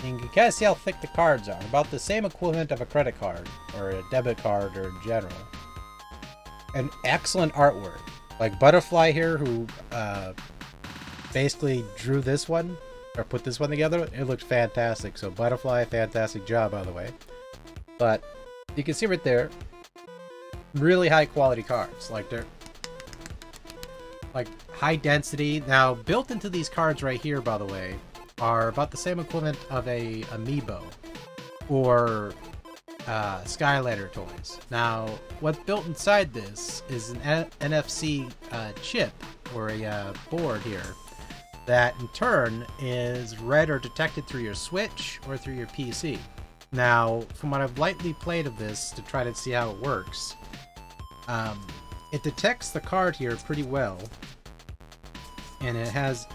And you can kind of see how thick the cards are. About the same equivalent of a credit card, or a debit card, or in general. And excellent artwork. Like Butterfly here, who basically drew this one, or put this one together, it looked fantastic. So Butterfly, fantastic job, by the way. But you can see right there, really high quality cards. Like they're like high density. Now built into these cards right here, by the way, are about the same equivalent of a amiibo or Skylander toys. Now what's built inside this is an NFC chip or a board here that in turn is read or detected through your Switch or through your PC. Now, from what I've lightly played of this to try to see how it works, it detects the card here pretty well, and it has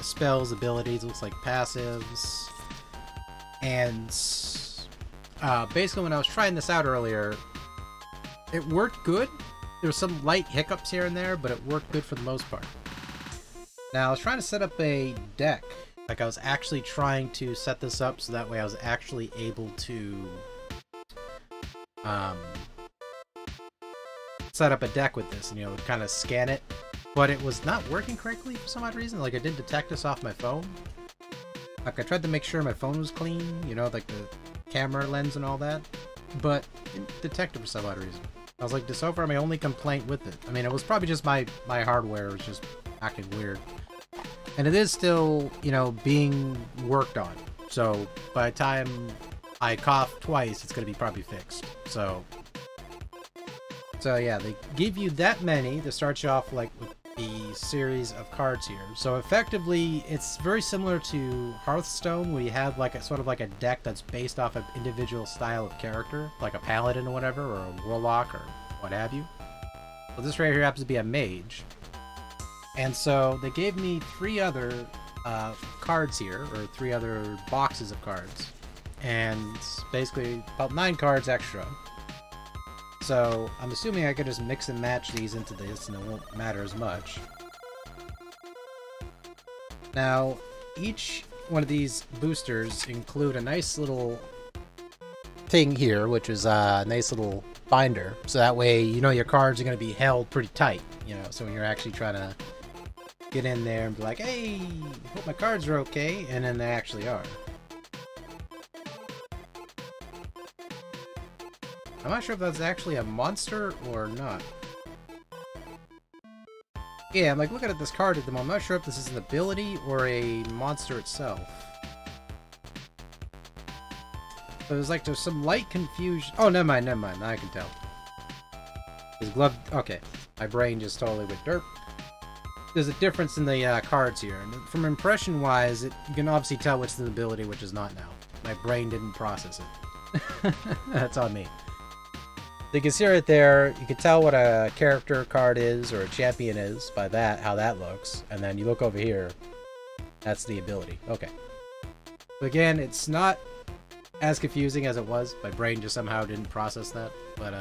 spells, abilities, looks like passives, and basically when I was trying this out earlier, it worked good. There were some light hiccups here and there, but it worked good for the most part. Now, I was trying to set up a deck. Like, I was actually trying to set this up so that way I was actually able to set up a deck with this and, you know, kind of scan it. But it was not working correctly for some odd reason. Like, it didn't detect this off my phone. Like, I tried to make sure my phone was clean, you know, like the camera lens and all that. But it didn't detect it for some odd reason. I was like, so far my only complaint with it. I mean, it was probably just my hardware was just acting weird. And it is still, you know, being worked on. So by the time I cough twice, it's going to be probably fixed. So yeah, they give you that many to start you off like with the series of cards here. So effectively, it's very similar to Hearthstone, where you have like a sort of like a deck that's based off of individual style of character, like a paladin or whatever, or a warlock or what have you. So this right here happens to be a mage. And so they gave me 3 other cards here, or 3 other boxes of cards, and basically about 9 cards extra. So I'm assuming I could just mix and match these into this and it won't matter as much. Now, each one of these boosters include a nice little thing here, which is a nice little binder. So that way, you know, your cards are going to be held pretty tight, you know, so when you're actually trying to get in there and be like, hey, hope my cards are okay, and then they actually are. I'm not sure if that's actually a monster or not. Yeah, I'm like looking at this card at the moment. I'm not sure if this is an ability or a monster itself. But there's like, there's some light confusion. Oh, never mind, I can tell. His glove, okay. My brain just totally went derp. There's a difference in the cards here. And from impression-wise, you can obviously tell which is an ability, which is not now. My brain didn't process it. That's on me. You can see right there, you can tell what a character card is, or a champion is, by that, how that looks. And then you look over here, that's the ability. Okay. But again, it's not as confusing as it was. My brain just somehow didn't process that. But,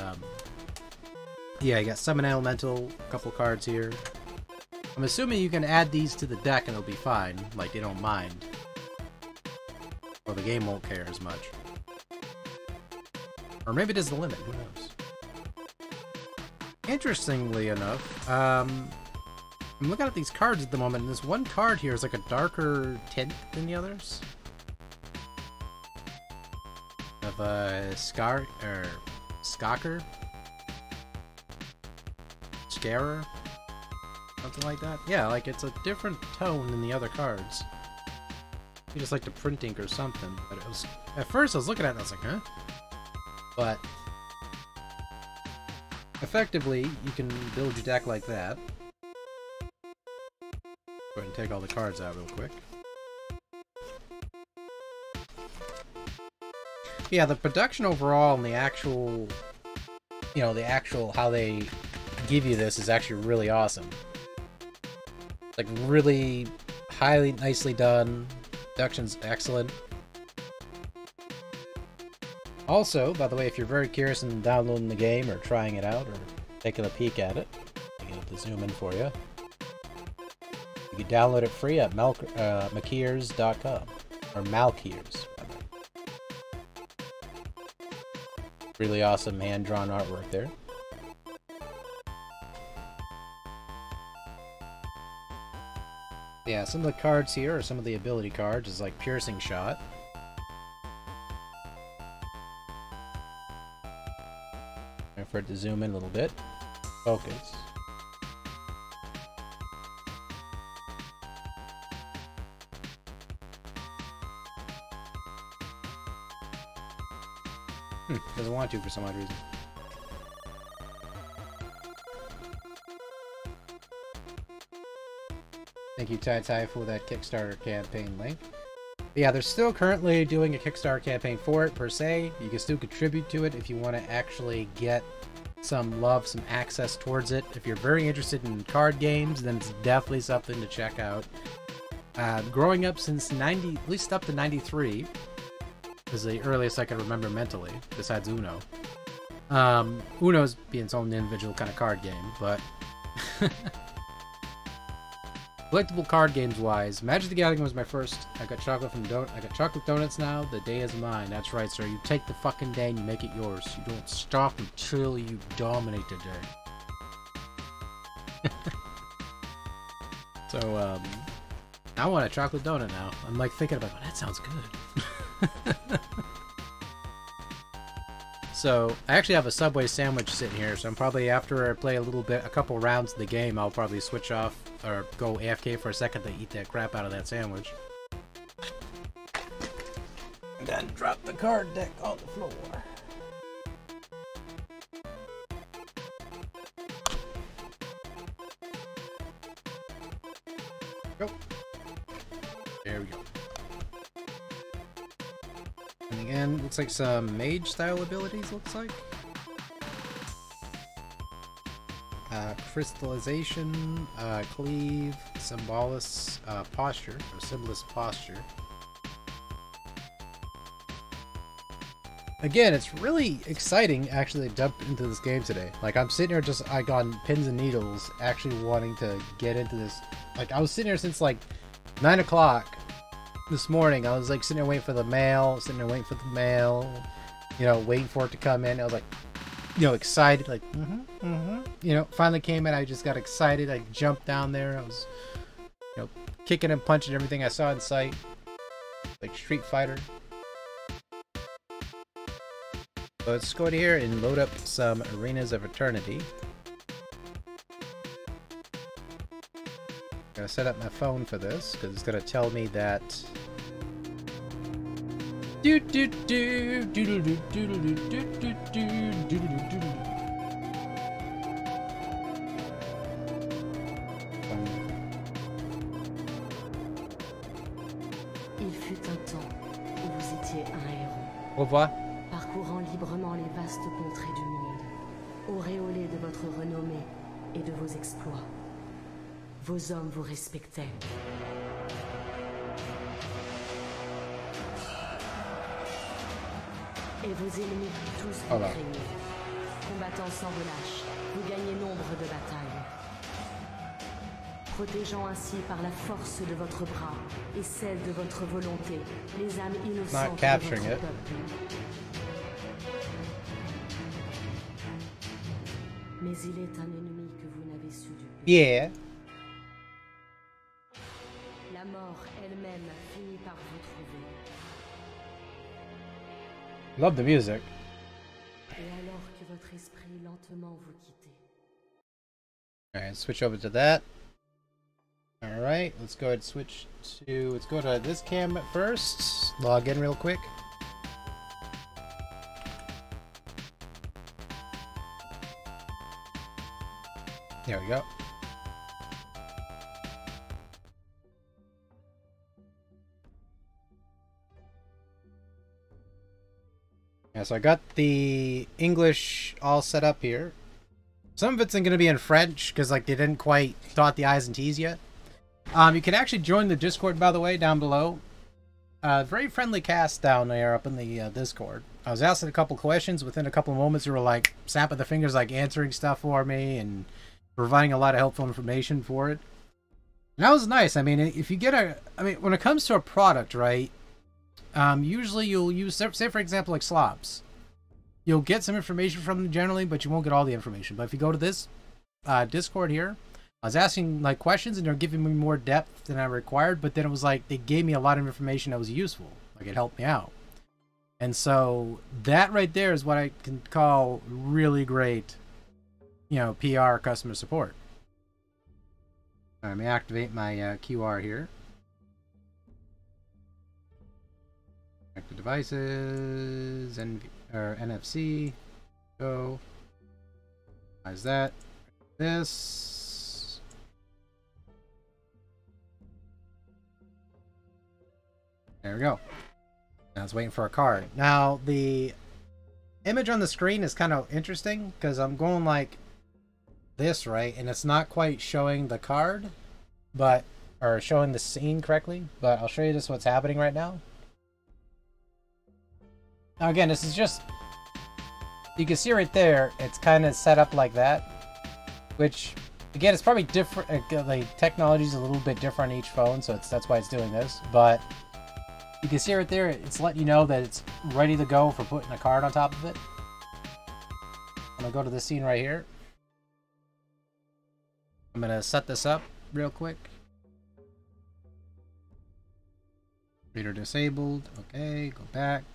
yeah, you got Summon Elemental, a couple cards here. I'm assuming you can add these to the deck and it'll be fine. Like, they don't mind. Or the game won't care as much. Or maybe it is the limit, who knows. Interestingly enough, I'm looking at these cards at the moment, and this one card here is like a darker tint than the others. Of a Skaker? Scarer? Something like that? Yeah, like it's a different tone than the other cards. You just like the print ink or something, but it was... At first I was looking at it and I was like, huh? But... effectively, you can build your deck like that. Go ahead and take all the cards out real quick. Yeah, the production overall and the actual... you know, the actual how they give you this is actually really awesome. Like, really highly nicely done. Production's excellent. Also, by the way, if you're very curious in downloading the game or trying it out or taking a peek at it, I get it to zoom in for you. You can download it free at Malkyrs.com. Or Malkyrs. Really awesome hand-drawn artwork there. Yeah, some of the cards here are some of the ability cards. Is like Piercing Shot. Wait for it to zoom in a little bit. Focus. Doesn't want to for some odd reason. Thank you, Tai, for that Kickstarter campaign link. But yeah, they're still currently doing a Kickstarter campaign for it, per se. You can still contribute to it if you want to actually get some love, some access towards it. If you're very interested in card games, then it's definitely something to check out. Growing up since at least up to 93, is the earliest I can remember mentally, besides Uno. Uno's being its own individual kind of card game, but collectible card games wise, Magic the Gathering was my first. I got chocolate I got chocolate donuts now. The day is mine. That's right, sir. You take the fucking day and you make it yours. You don't stop until you dominate the day. So, I want a chocolate donut now. I'm like thinking about, that sounds good. So I actually have a Subway sandwich sitting here, so I'm probably, after I play a couple rounds of the game, I'll probably switch off or go AFK for a second to eat that crap out of that sandwich. And then drop the card deck on the floor. Go. There we go. And again, looks like some mage style abilities, looks like. Crystallization, cleave, symbolist posture, or symbolist posture. Again, it's really exciting actually to jump into this game today. Like, I'm sitting here just like on pins and needles, actually wanting to get into this. Like, I was sitting here since like 9 o'clock this morning. I was like sitting there waiting for the mail, you know, waiting for it to come in. I was like, you know, excited, like, you know, finally came in. I just got excited. I jumped down there. I was, you know, kicking and punching everything I saw in sight, like Street Fighter. So let's go to here and load up some Arenas of Eternity. I'm gonna set up my phone for this because it's gonna tell me that. Il fut un temps où vous étiez un héros. Au revoir. Parcourant librement les vastes contrées du monde, auréolé de votre renommée et de vos exploits. Vos hommes vous respectaient. Et vos ennemis tous vous craignaient. Combattant sans relâche, vous gagnez nombre de batailles. Protégeant ainsi par la force de votre bras et celle de votre volonté les âmes innocentes de votre peuple. Mais il est un ennemi que vous n'avez su duper. Yeah. La mort elle-même finit par vous trouver. Love the music. Et alors que votre esprit lentement vous quitte. Alright, switch over to that. Alright, let's go ahead and switch to, let's go to this cam first. Log in real quick. There we go. Yeah, so I got the English all set up here. Some of it's going to be in French because like they didn't quite dot the I's and T's yet. You can actually join the Discord, by the way, down below. Very friendly cast down there up in the Discord. I was asking a couple questions. Within a couple of moments, you were like snapping the fingers, like answering stuff for me and providing a lot of helpful information for it. And that was nice. I mean, if you get when it comes to a product, right? Usually you'll use, say for example, like slobs. You'll get some information from them generally, but you won't get all the information. But if you go to this Discord here, I was asking like questions and they're giving me more depth than I required, but then it was like they gave me a lot of information that was useful. Like it helped me out. And so that right there is what I can call really great, you know, PR customer support. All right, let me activate my QR here. Connected devices, NFC, go. How's that? This. There we go. I was waiting for a card. Now, the image on the screen is kind of interesting because I'm going like this, right? And it's not quite showing the card, but, or showing the scene correctly, but I'll show you just what's happening right now. Now again, this is just, you can see right there, it's kind of set up like that, which again, it's probably different, like technology is a little bit different on each phone, so that's why it's doing this, but you can see right there, it's letting you know that it's ready to go for putting a card on top of it. I'm gonna go to this scene right here. I'm gonna set this up real quick. Reader disabled, okay, go back.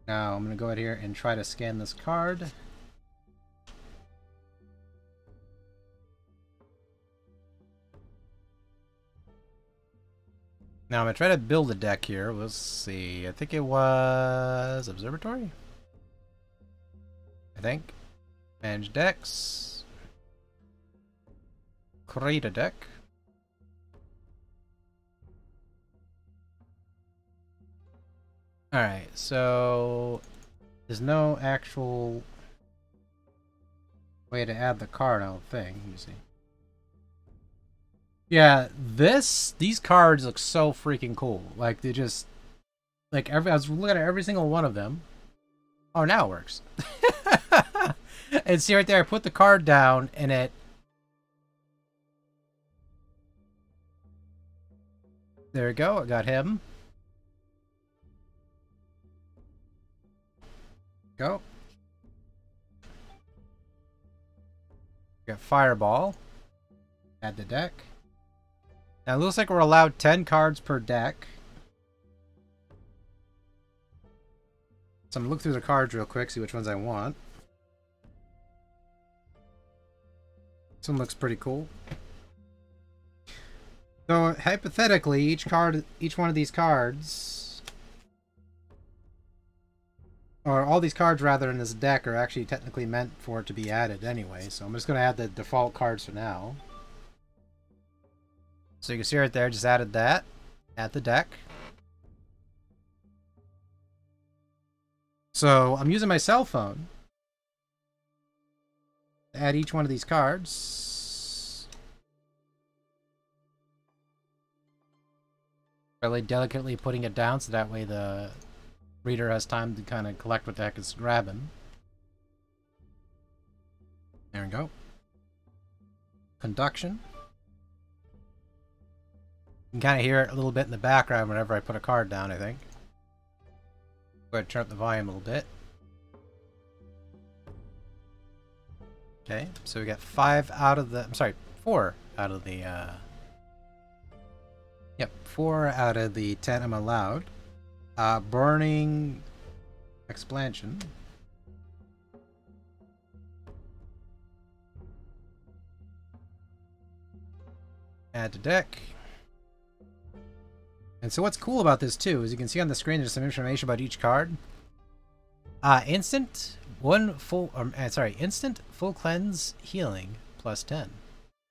Now I'm going to go ahead here and try to scan this card. Now I'm going to try to build a deck here. Let's see. I think it was Observatory? I think. Manage decks. Create a deck. Alright, so there's no actual way to add the card, I don't think. Let me see. Yeah, these cards look so freaking cool. Like they just, like I was looking at every single one of them. Oh, now it works. And see right there, I put the card down and it. There we go, I got him. Go. Got Fireball. Add the deck. Now it looks like we're allowed 10 cards per deck. So I'm gonna look through the cards real quick, see which ones I want. This one looks pretty cool. So hypothetically, each one of these cards, or all these cards rather in this deck, are actually technically meant for it to be added anyway. So I'm just going to add the default cards for now. So you can see right there, just added that. Add the deck. So I'm using my cell phone to add each one of these cards. Really delicately putting it down so that way the reader has time to kind of collect what the heck is grabbing. There we go. Conduction. You can kind of hear it a little bit in the background whenever I put a card down, I think. Go ahead and turn up the volume a little bit. Okay, so we got 4 out of the, yep, 4 out of the 10 I'm allowed. Burning Expansion. Add to deck. And so what's cool about this too is you can see on the screen there's some information about each card. Instant full cleanse healing plus 10.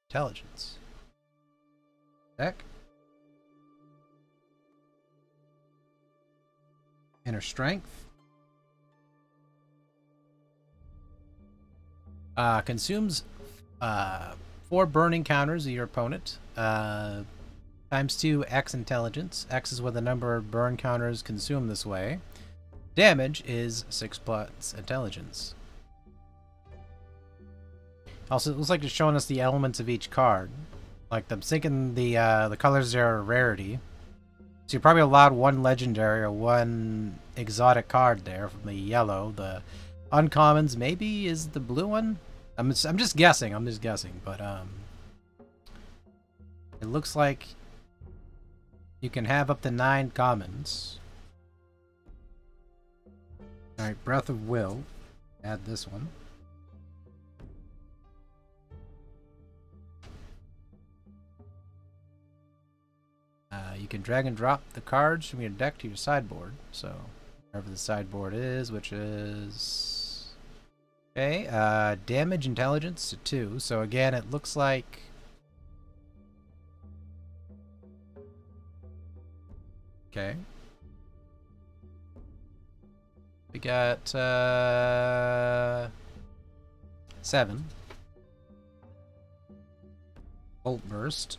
Intelligence. Deck. Inner strength. Consumes 4 burning counters of your opponent. Times 2 X intelligence. X is what the number of burn counters consumed this way. Damage is 6 plus intelligence. Also, it looks like it's showing us the elements of each card. Like, I'm thinking the colors there are rarity. So you're probably allowed one legendary or one exotic card there from the yellow. The uncommons maybe is the blue one. I'm just guessing. But it looks like you can have up to 9 commons. All right, Breath of Will. Add this one. You can drag and drop the cards from your deck to your sideboard. So, wherever the sideboard is, which is... Okay, damage intelligence to 2. So again, it looks like... Okay. We got, 7. Bolt Burst.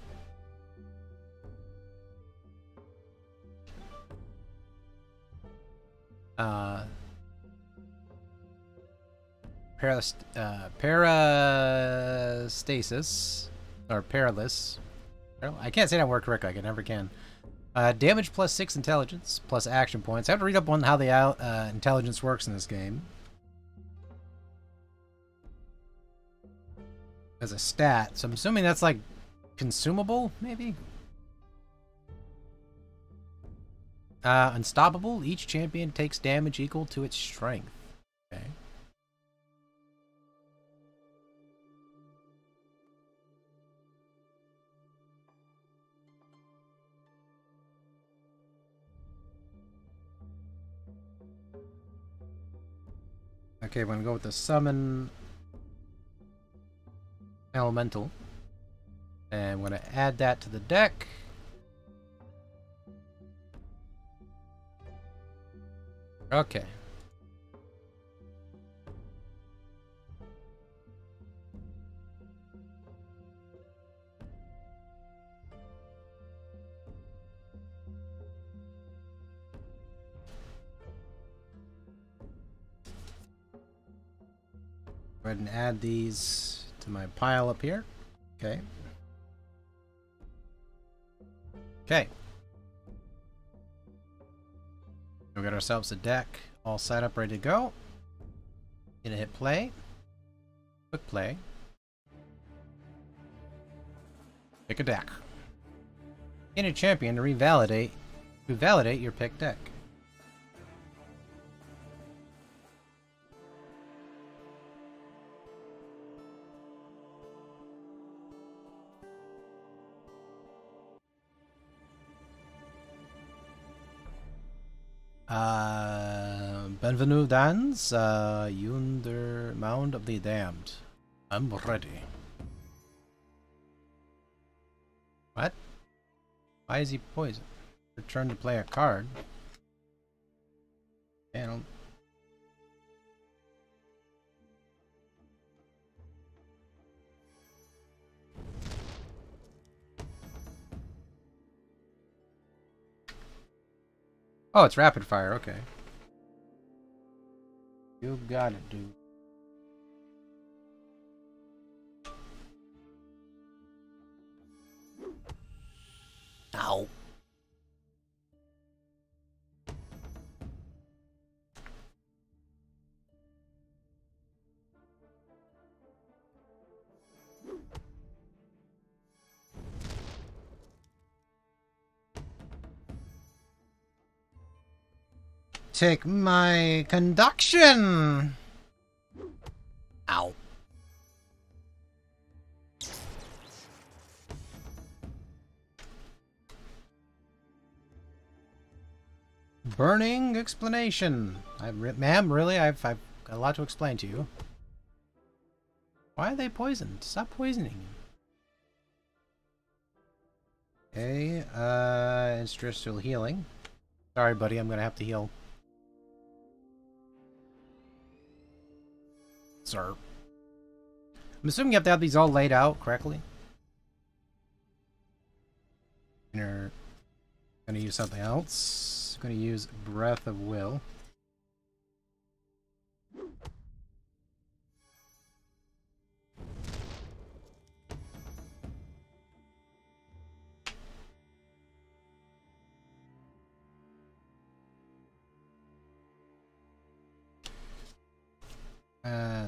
Parastasis, or Paralysis. I can't say that word correctly. I never can. Damage plus 6 intelligence plus action points. I have to read up on how the intelligence works in this game. As a stat, so I'm assuming that's like consumable, maybe? Unstoppable. Each champion takes damage equal to its strength. Okay. Okay, we're gonna go with the summon elemental. And we're gonna add that to the deck. Okay. Go ahead and add these to my pile up here. Okay. Okay. We got ourselves a deck all set up, ready to go. Gonna hit play. Quick play. Pick a deck. Gain a champion to validate your pick deck. DanVanDam, Yonder Mound of the Damned. I'm ready. What? Why is he poisoned? Return to play a card. I don't... Oh, it's rapid fire, okay. You got it, dude. Ow. Take my conduction! Ow. Burning explanation. Ma'am, really? I've got a lot to explain to you. Why are they poisoned? Stop poisoning him. Okay, interstitial healing. Sorry, buddy, I'm gonna have to heal. Sir. I'm assuming you have to have these all laid out correctly. You're gonna use something else. Gonna use Breath of Will.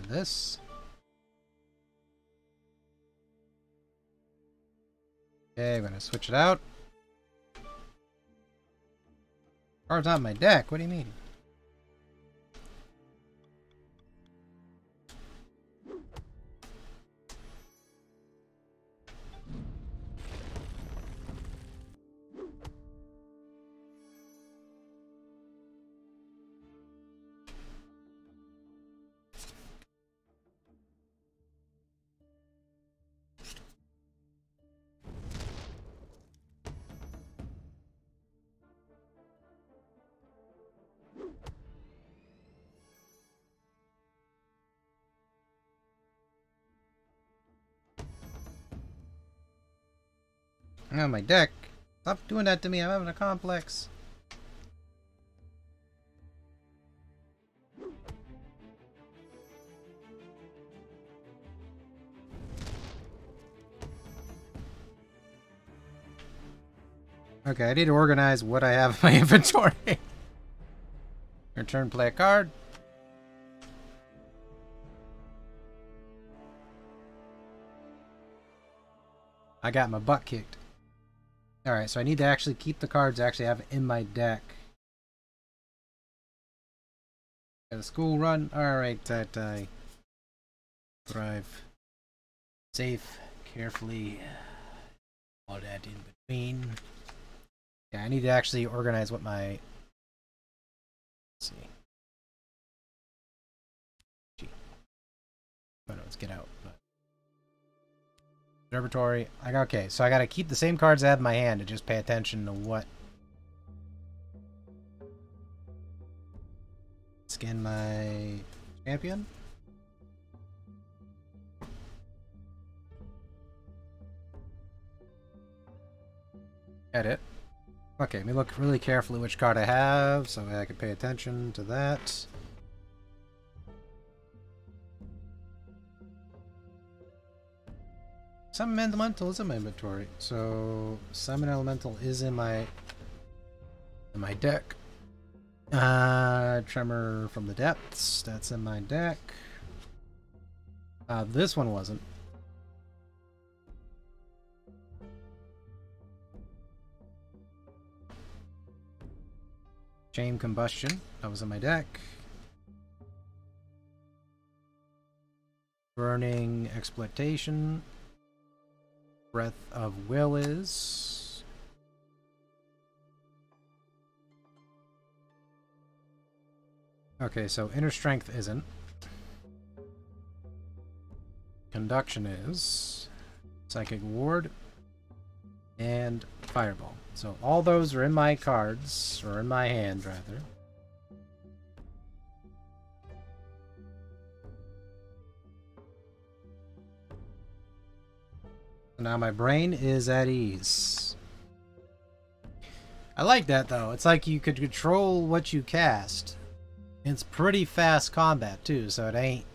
This. Okay, I'm gonna switch it out. Cards on my deck, what do you mean? Oh, my deck. Stop doing that to me. I'm having a complex. Okay, I need to organize what I have in my inventory. Your turn, play a card. I got my butt kicked. Alright, so I need to actually keep the cards I actually have in my deck. Got a school run. Alright, that I drive safe, carefully, all that in between. Yeah, I need to actually organize what my... Let's see. Gee. Oh no, let's get out. Observatory. Okay, so I gotta keep the same cards I have in my hand and just pay attention to what. Scan my champion. Edit. Okay, let me look really carefully which card I have so I can pay attention to that. Summon Elemental is in my inventory, so Summon Elemental is in my deck. Tremor from the Depths, that's in my deck. This one wasn't. Chain Combustion, that was in my deck. Burning Exploitation. Breath of Will is... Okay, so Inner Strength isn't. Conduction is. Psychic Ward. And Fireball. So all those are in my cards, or in my hand, rather. Now my brain is at ease. I like that though. It's like you could control what you cast. It's pretty fast combat too, so it ain't...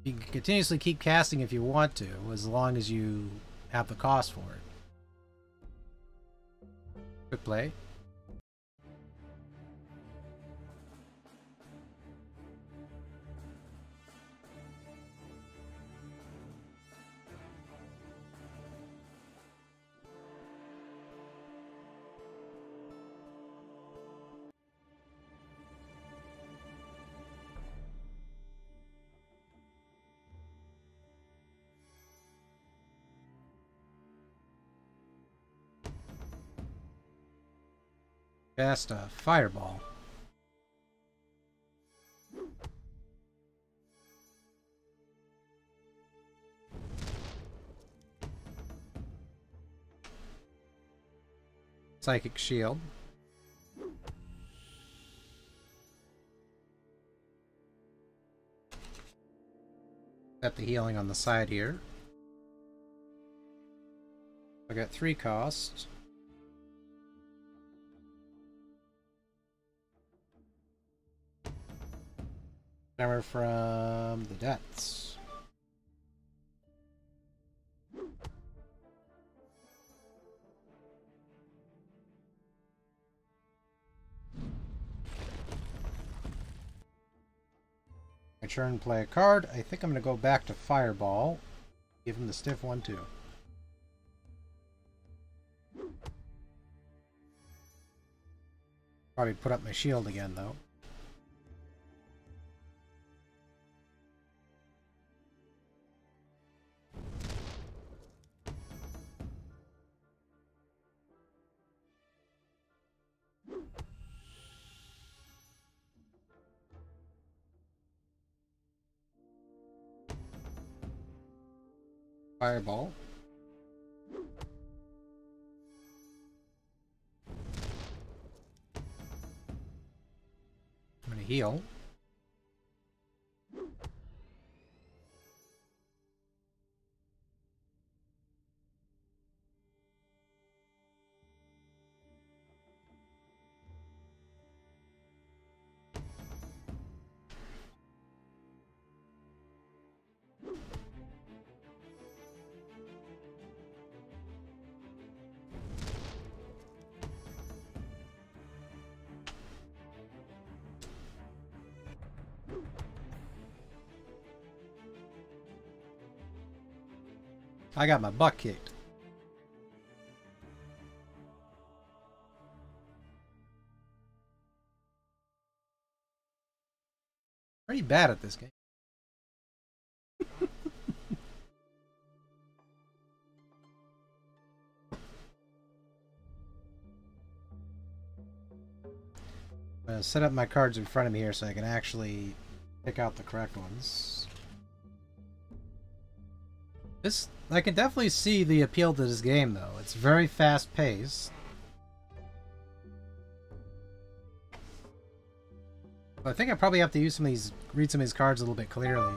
You can continuously keep casting if you want to, as long as you have the cost for it. Good play. Cast a Fireball. Psychic Shield. Got the healing on the side here. I got 3 costs. Tremor from the Depths. My turn, play a card. I think I'm going to go back to Fireball. Give him the stiff one, too. Probably put up my shield again, though. Fireball. I'm gonna heal. I got my butt kicked. Pretty bad at this game. I'm gonna set up my cards in front of me here so I can actually pick out the correct ones. I can definitely see the appeal to this game, though. It's very fast-paced. But I think I probably have to use read some of these cards a little bit clearly.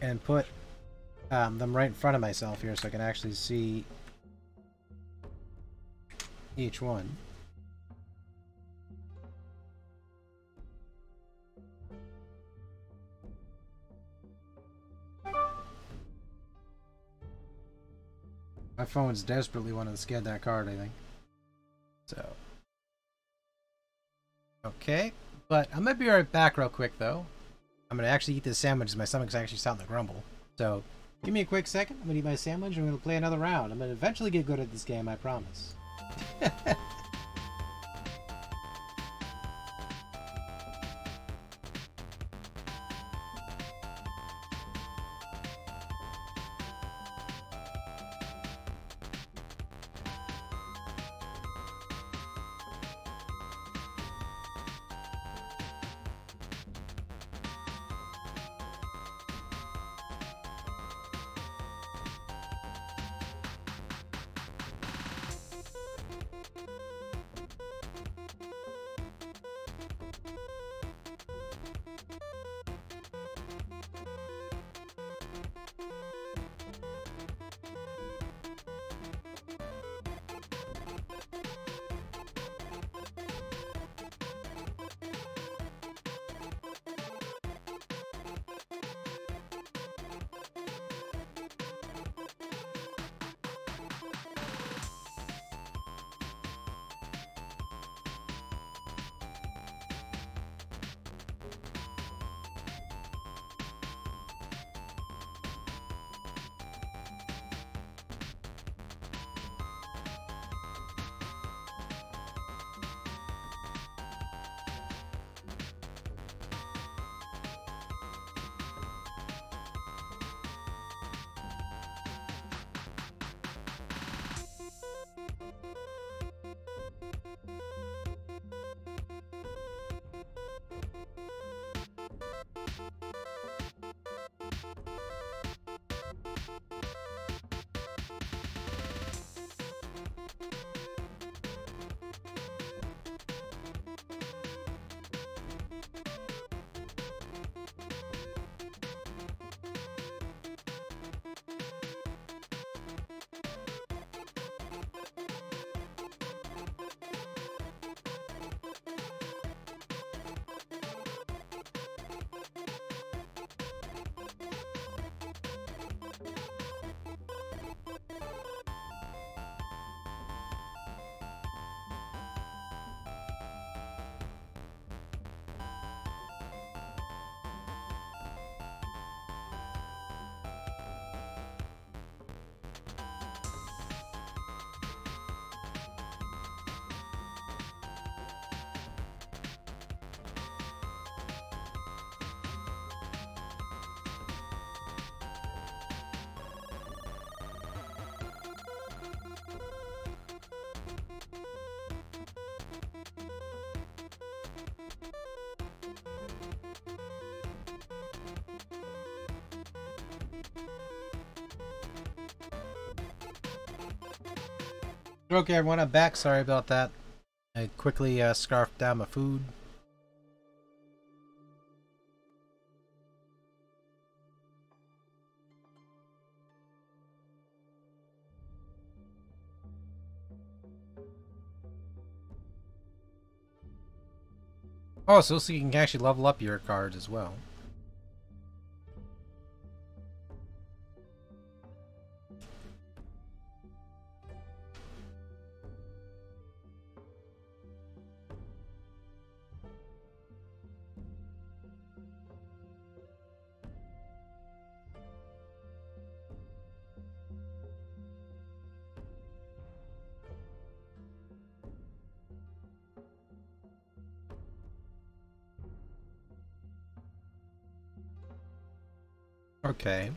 And put them right in front of myself here so I can actually see each one. My phone's desperately wanting to scan that card, I think. So. Okay. But I'm going to be right back real quick, though. I'm going to actually eat this sandwich as my stomach's actually starting to grumble. So, give me a quick second. I'm going to eat my sandwich and we're going to play another round. I'm going to eventually get good at this game, I promise. Okay, everyone, I'm back. Sorry about that. I quickly scarfed down my food. Oh, so you can actually level up your cards as well. Okay.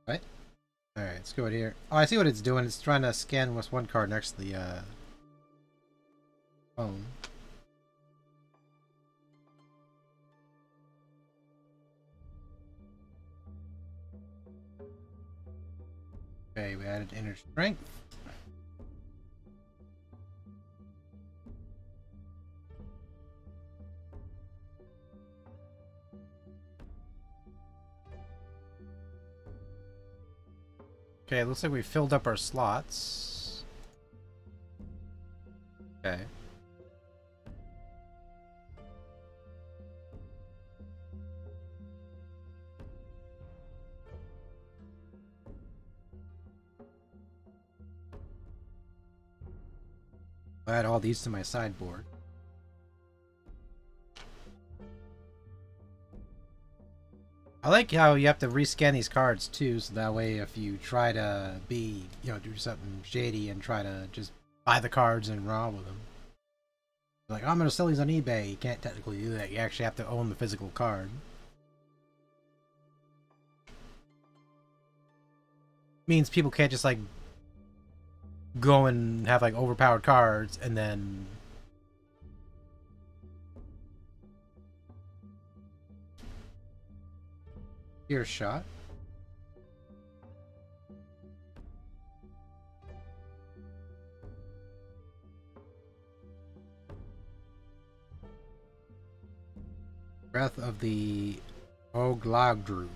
Right? Alright, let's go in here. Oh, I see what it's doing. It's trying to scan what's one card next to the phone. Okay, we added inner strength. Okay, it looks like we filled up our slots. Okay. I'll add all these to my sideboard. I like how you have to rescan these cards too, so that way if you try to be, do something shady and try to just buy the cards and rob with them. Like, oh, I'm going to sell these on eBay. You can't technically do that. You actually have to own the physical card. Means people can't just, like, go and have, like, overpowered cards and then... Earshot. Breath of the Oglagdru.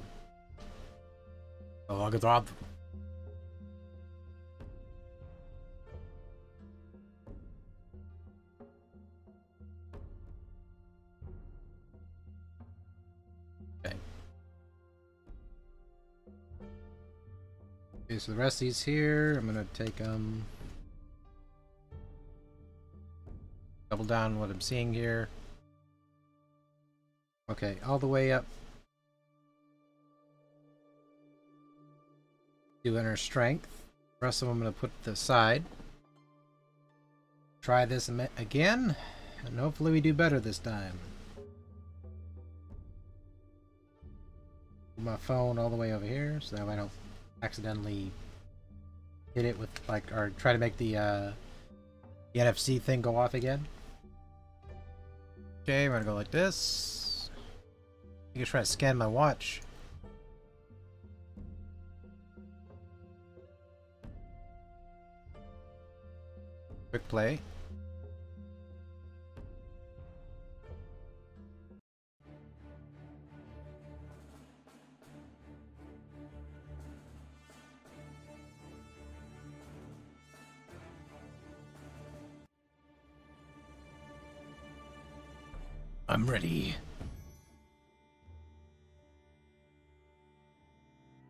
Oglagdru. Okay, so the rest of these here, I'm gonna take double down what I'm seeing here. Okay, all the way up to inner strength. The rest of them I'm gonna put to the side. Try this again, and hopefully we do better this time. Put my phone all the way over here, so that way I don't accidentally hit it with, like, or try to make the NFC thing go off again. Okay, we're gonna go like this. I'm gonna try to scan my watch. Quick play. I'm ready.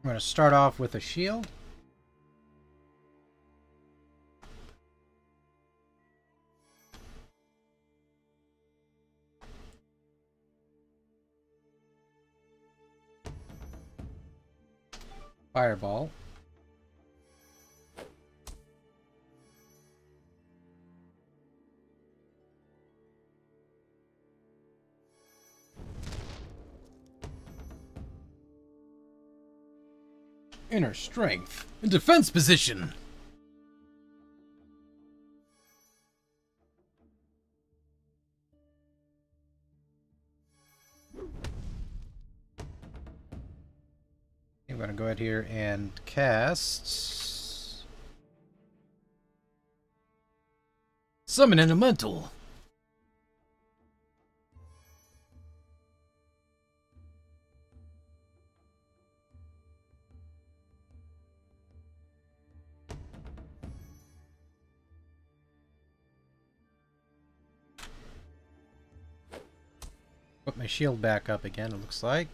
I'm going to start off with a shield. Fireball. Inner strength. In defense position. gonna go ahead here and cast Summon Elemental. Put my shield back up again, it looks like.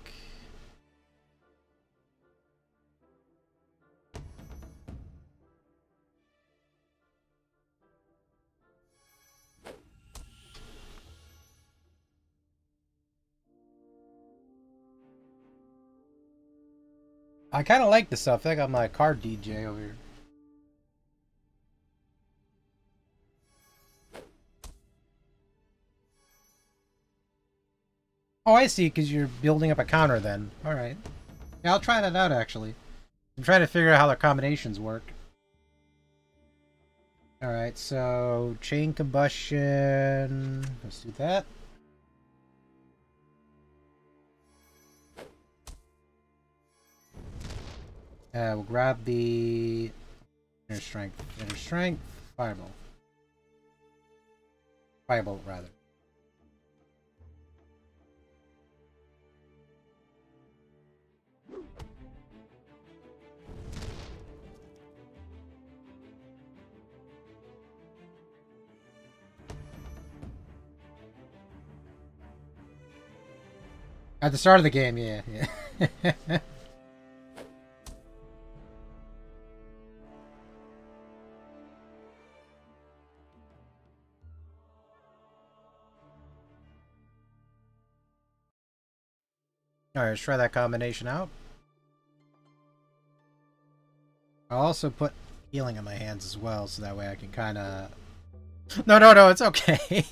I kind of like this stuff. I got my card DJ over here. Oh, I see, because you're building up a counter then. Alright. Yeah, I'll try that out, actually. I'm trying to figure out how the combinations work. Alright, so chain combustion. Let's do that. We'll grab the inner strength, fireball. Firebolt, rather. At the start of the game, yeah. Alright, let's try that combination out. I'll also put healing in my hands as well, so that way I can kind of... No, it's okay.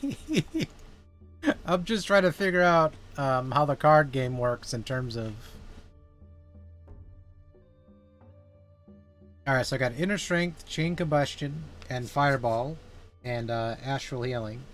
I'm just trying to figure out how the card game works in terms of... Alright, so I got Inner Strength, Chain Combustion, and Fireball, and Astral Healing.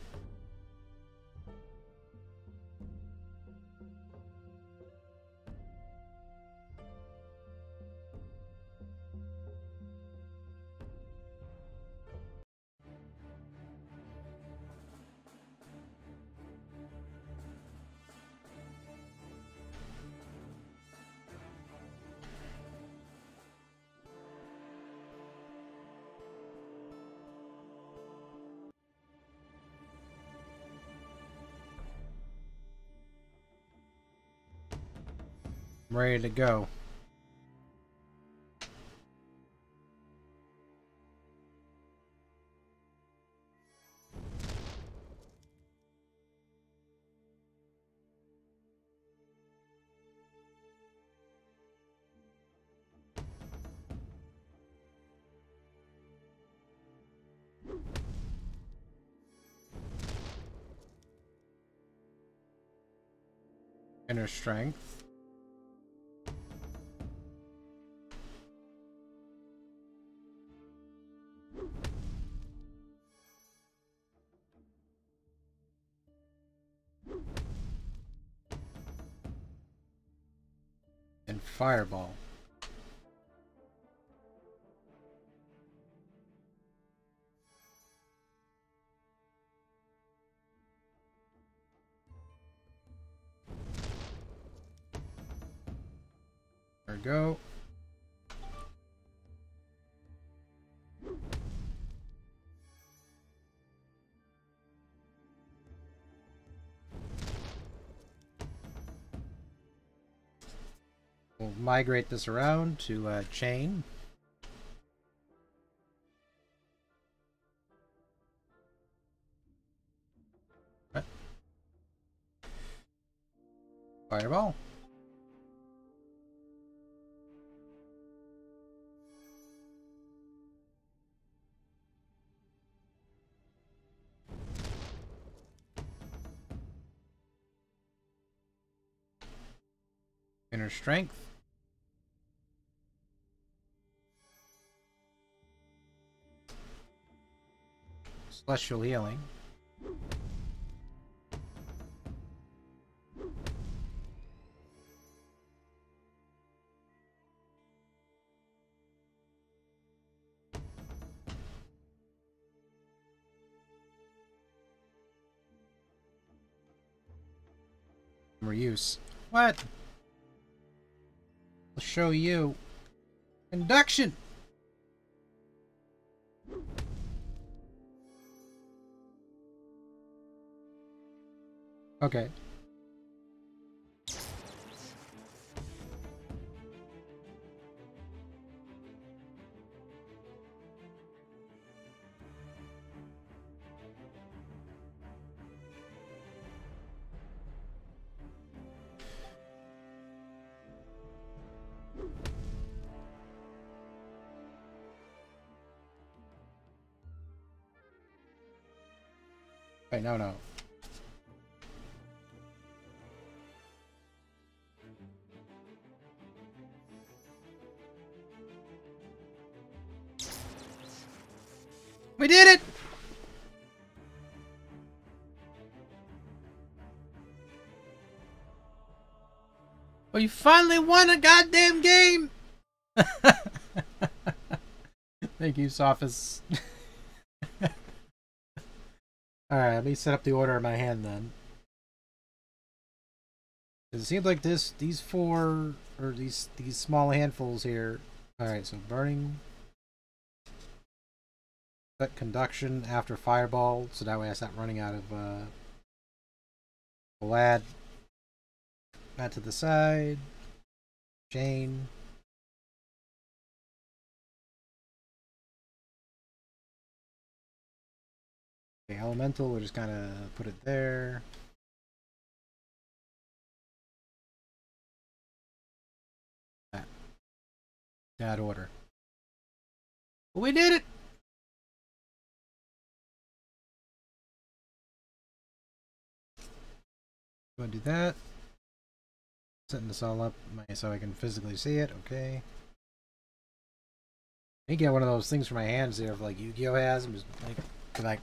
I'm ready to go. Inner Strength. And Fireball. There we go. We'll migrate this around to chain. Right. Fireball. Inner Strength. Celestial Healing. Reuse. What? I'll show you. Induction! Okay. Wait, no. We did it! Well, you finally won a goddamn game! Thank you, Sophis. Alright, let me set up the order in my hand then. It seems like these four, or these small handfuls here. Alright, so burning. Set conduction after fireball, so that way I stop running out of we'll add that to the side. Chain. Okay, elemental, we'll just kind of put it there. That order. But we did it! Go and do that. Setting this all up so I can physically see it. Okay. I need to get one of those things for my hands there, like Yu-Gi-Oh has. I'm just like,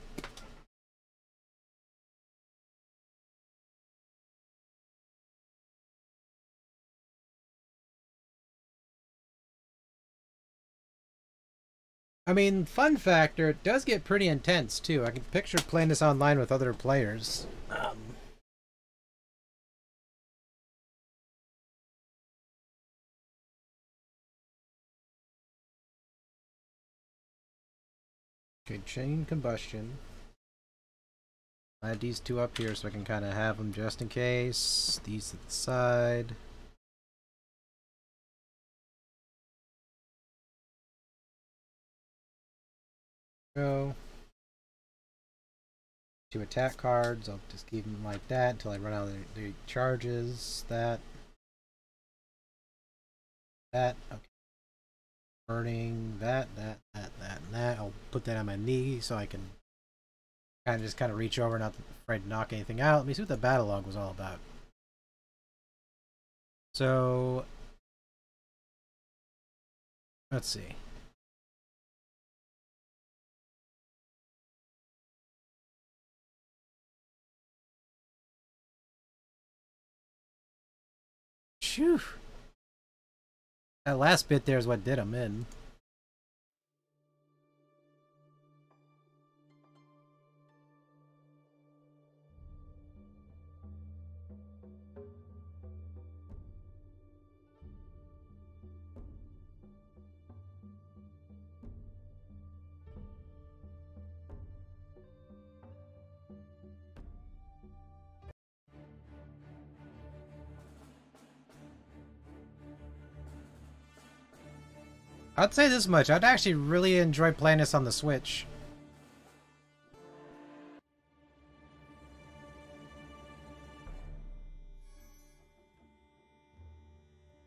I mean, fun factor, it does get pretty intense too. I can picture playing this online with other players. Okay, chain combustion. Add these two up here so I can kind of have them just in case. These to the side. Go. Two attack cards. I'll just keep them like that until I run out of their charges. That. Okay. Burning. That, and that. I'll put that on my knee so I can kind of reach over, not afraid to knock anything out. Let me see what the battle log was all about. So, let's see. Phew. That last bit there is what did him in. I'd say this much. I'd actually really enjoy playing this on the Switch.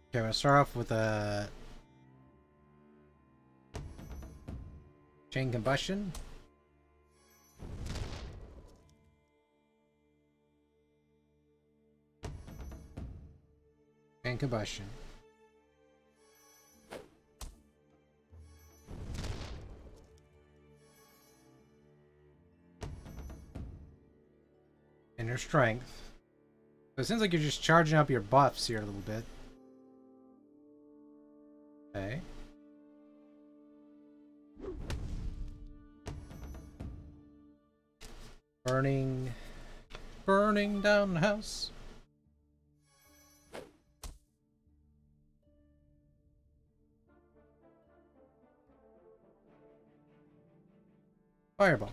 Okay, we'll start off with a chain combustion. Chain combustion. Inner strength. So it seems like you're just charging up your buffs here a little bit. Okay. Burning down the house. Fireball.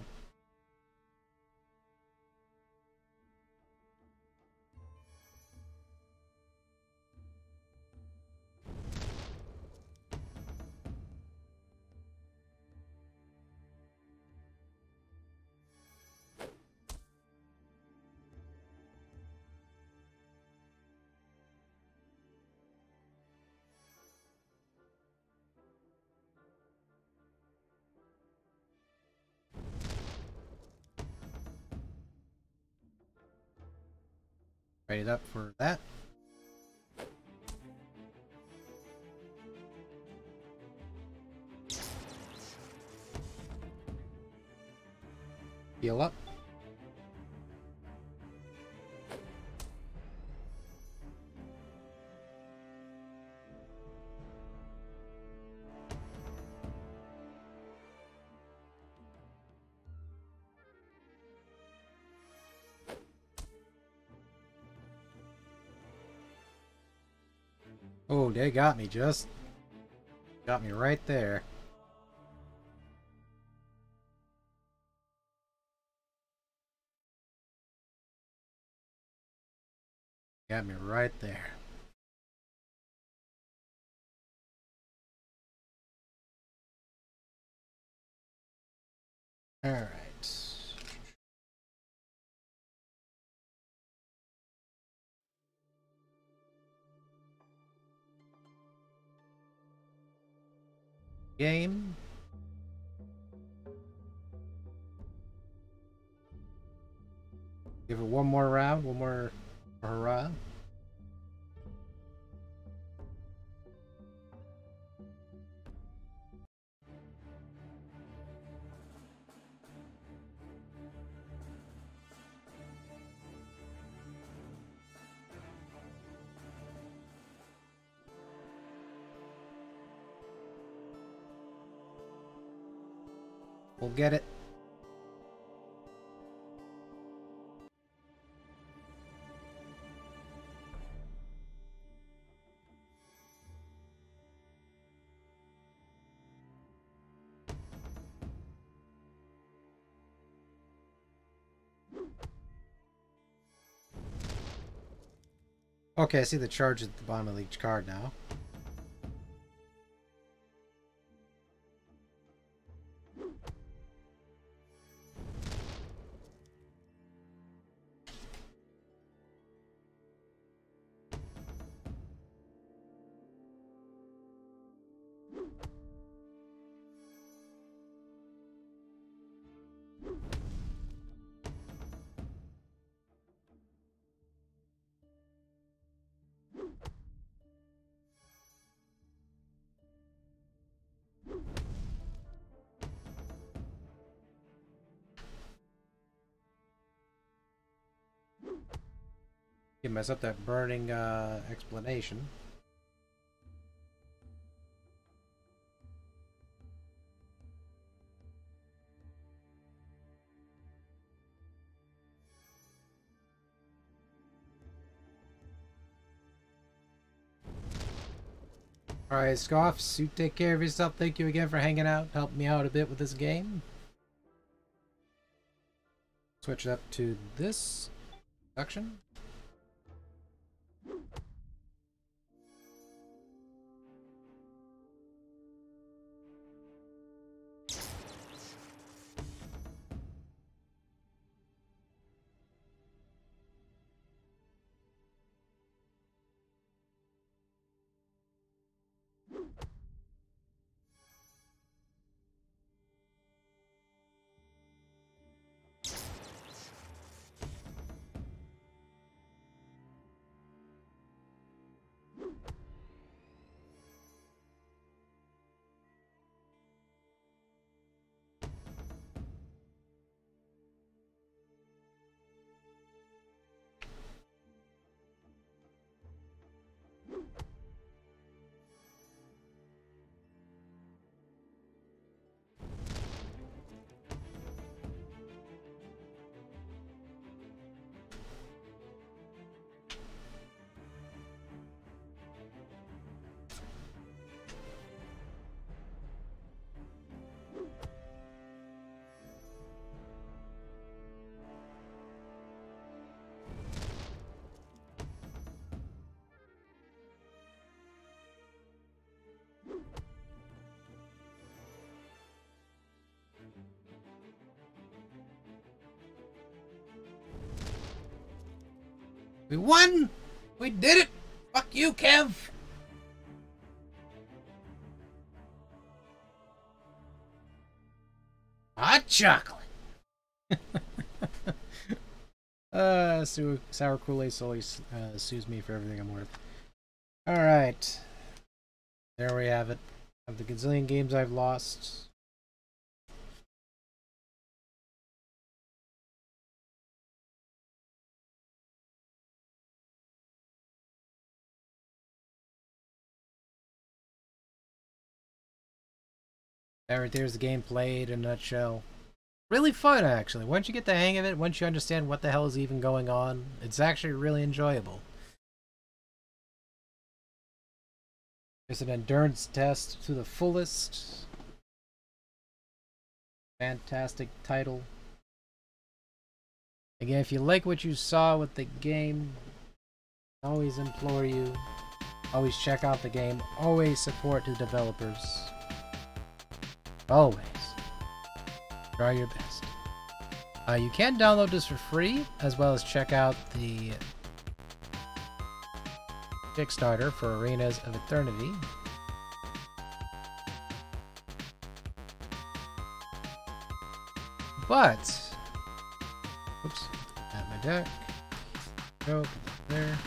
Ready up for that. Heal up. Oh, they got me, just got me right there. Got me right there. All right. Game. Give it one more round, one more hurrah. We'll get it. Okay, I see the charge at the bottom of each card now. Give myself that burning explanation. Alright, Scoffs, you take care of yourself. Thank you again for hanging out, helping me out a bit with this game. Switch up to this section. We won! We did it! Fuck you, Kev! Hot chocolate! Sour Kool-Aid solely sues me for everything I'm worth. Alright. There we have it. Of the gazillion games I've lost. There's the game played in a nutshell. Really fun, actually. Once you get the hang of it, once you understand what the hell is even going on, it's actually really enjoyable. It's an endurance test to the fullest. Fantastic title. Again, if you like what you saw with the game, I always implore you, always check out the game, always support the developers. Always. Try your best. You can download this for free, as well as check out the Kickstarter for Arenas of Eternity. But, oops, add my deck. Go there.